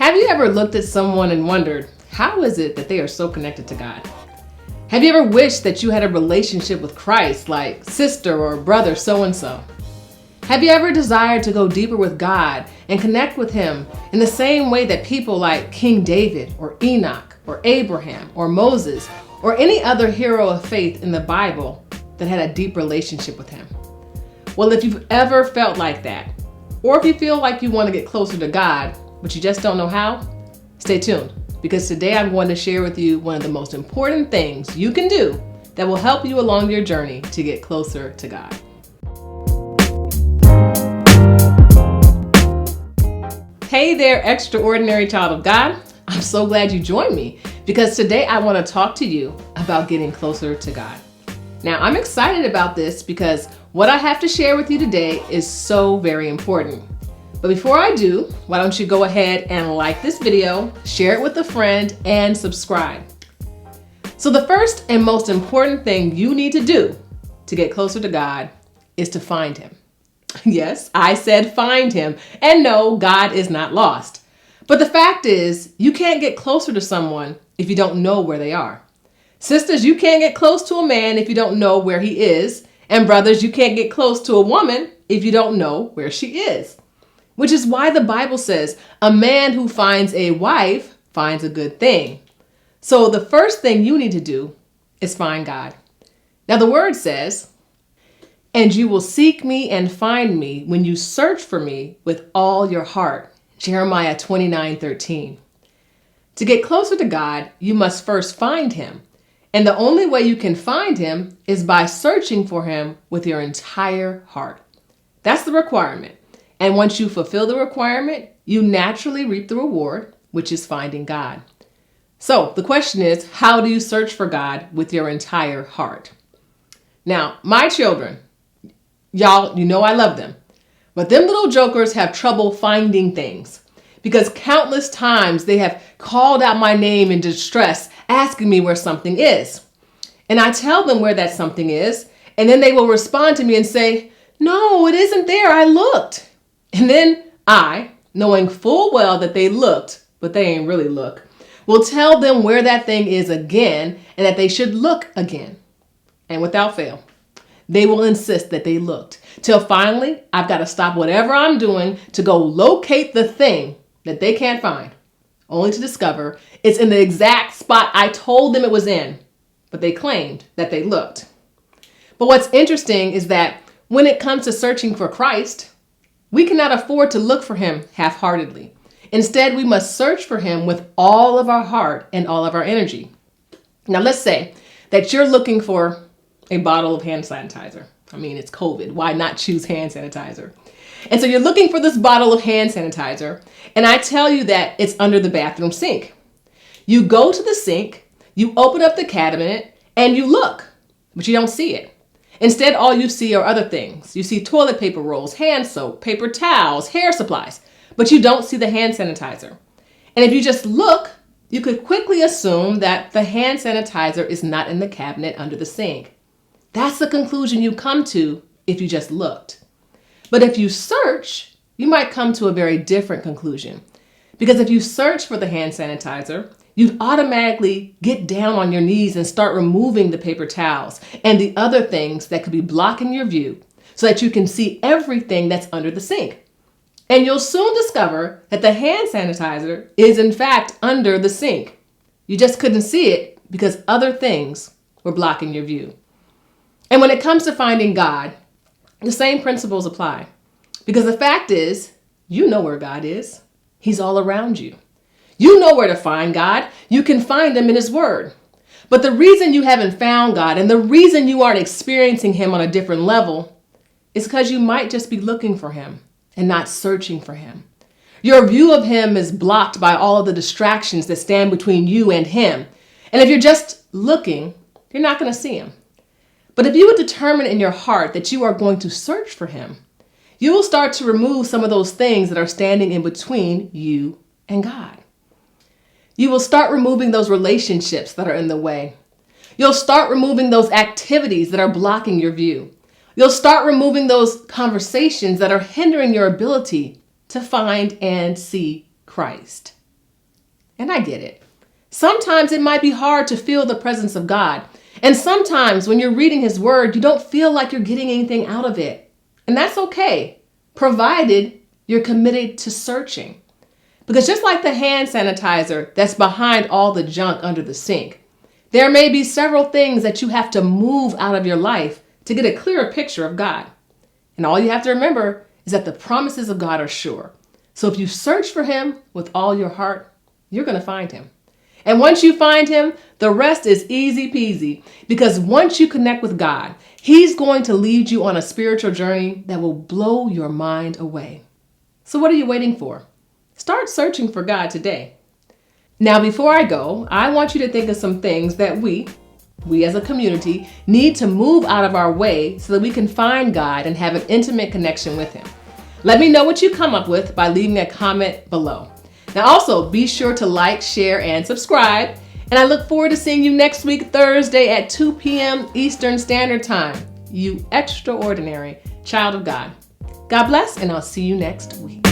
Have you ever looked at someone and wondered, how is it that they are so connected to God? Have you ever wished that you had a relationship with Christ, like sister or brother so-and-so? Have you ever desired to go deeper with God and connect with Him in the same way that people like King David or Enoch or Abraham or Moses or any other hero of faith in the Bible that had a deep relationship with Him? Well, if you've ever felt like that, or if you feel like you want to get closer to God, but you just don't know how, stay tuned, because today I'm going to share with you one of the most important things you can do that will help you along your journey to get closer to God. Hey there, extraordinary child of God. I'm so glad you joined me because today I want to talk to you about getting closer to God. Now, I'm excited about this because what I have to share with you today is so very important. But before I do, why don't you go ahead and like this video, share it with a friend, and subscribe. So the first and most important thing you need to do to get closer to God is to find Him. Yes, I said find Him. And no, God is not lost. But the fact is, you can't get closer to someone if you don't know where they are. Sisters, you can't get close to a man if you don't know where he is. And brothers, you can't get close to a woman if you don't know where she is. Which is why the Bible says, a man who finds a wife finds a good thing. So the first thing you need to do is find God. Now the word says, and you will seek me and find me when you search for me with all your heart. Jeremiah 29:13. To get closer to God, you must first find Him. And the only way you can find Him is by searching for Him with your entire heart. That's the requirement. And once you fulfill the requirement, you naturally reap the reward, which is finding God. So the question is, how do you search for God with your entire heart? Now, my children, y'all, you know I love them. But them little jokers have trouble finding things because countless times they have called out my name in distress, asking me where something is. And I tell them where that something is, and then they will respond to me and say, no, it isn't there. I looked. And then I, knowing full well that they looked, but they ain't really look, will tell them where that thing is again and that they should look again. And without fail, they will insist that they looked till finally I've got to stop whatever I'm doing to go locate the thing that they can't find, only to discover it's in the exact spot I told them it was in, but they claimed that they looked. But what's interesting is that when it comes to searching for Christ, we cannot afford to look for Him half-heartedly. Instead, we must search for Him with all of our heart and all of our energy. Now, let's say that you're looking for a bottle of hand sanitizer. I mean, it's COVID. Why not choose hand sanitizer? And so you're looking for this bottle of hand sanitizer, and I tell you that it's under the bathroom sink. You go to the sink, you open up the cabinet, and you look, but you don't see it. Instead, all you see are other things. You see toilet paper rolls, hand soap, paper towels, hair supplies, but you don't see the hand sanitizer. And if you just look, you could quickly assume that the hand sanitizer is not in the cabinet under the sink. That's the conclusion you come to if you just looked. But if you search, you might come to a very different conclusion. Because if you search for the hand sanitizer, you'd automatically get down on your knees and start removing the paper towels and the other things that could be blocking your view so that you can see everything that's under the sink. And you'll soon discover that the hand sanitizer is in fact under the sink. You just couldn't see it because other things were blocking your view. And when it comes to finding God, the same principles apply. Because the fact is, you know where God is. He's all around you. You know where to find God. You can find Him in His Word. But the reason you haven't found God and the reason you aren't experiencing Him on a different level is because you might just be looking for Him and not searching for Him. Your view of Him is blocked by all of the distractions that stand between you and Him. And if you're just looking, you're not going to see Him. But if you would determine in your heart that you are going to search for Him, you will start to remove some of those things that are standing in between you and God. You will start removing those relationships that are in the way. You'll start removing those activities that are blocking your view. You'll start removing those conversations that are hindering your ability to find and see Christ. And I get it. Sometimes it might be hard to feel the presence of God. And sometimes when you're reading His Word, you don't feel like you're getting anything out of it. And that's okay, provided you're committed to searching. Because just like the hand sanitizer that's behind all the junk under the sink, there may be several things that you have to move out of your life to get a clearer picture of God. And all you have to remember is that the promises of God are sure. So if you search for Him with all your heart, you're going to find Him. And once you find Him, the rest is easy peasy, because once you connect with God, He's going to lead you on a spiritual journey that will blow your mind away. So what are you waiting for? Start searching for God today. Now, before I go, I want you to think of some things that we as a community need to move out of our way so that we can find God and have an intimate connection with Him. Let me know what you come up with by leaving a comment below. Now also be sure to like, share, and subscribe. And I look forward to seeing you next week, Thursday at 2 p.m. Eastern Standard Time. You extraordinary child of God. God bless, and I'll see you next week.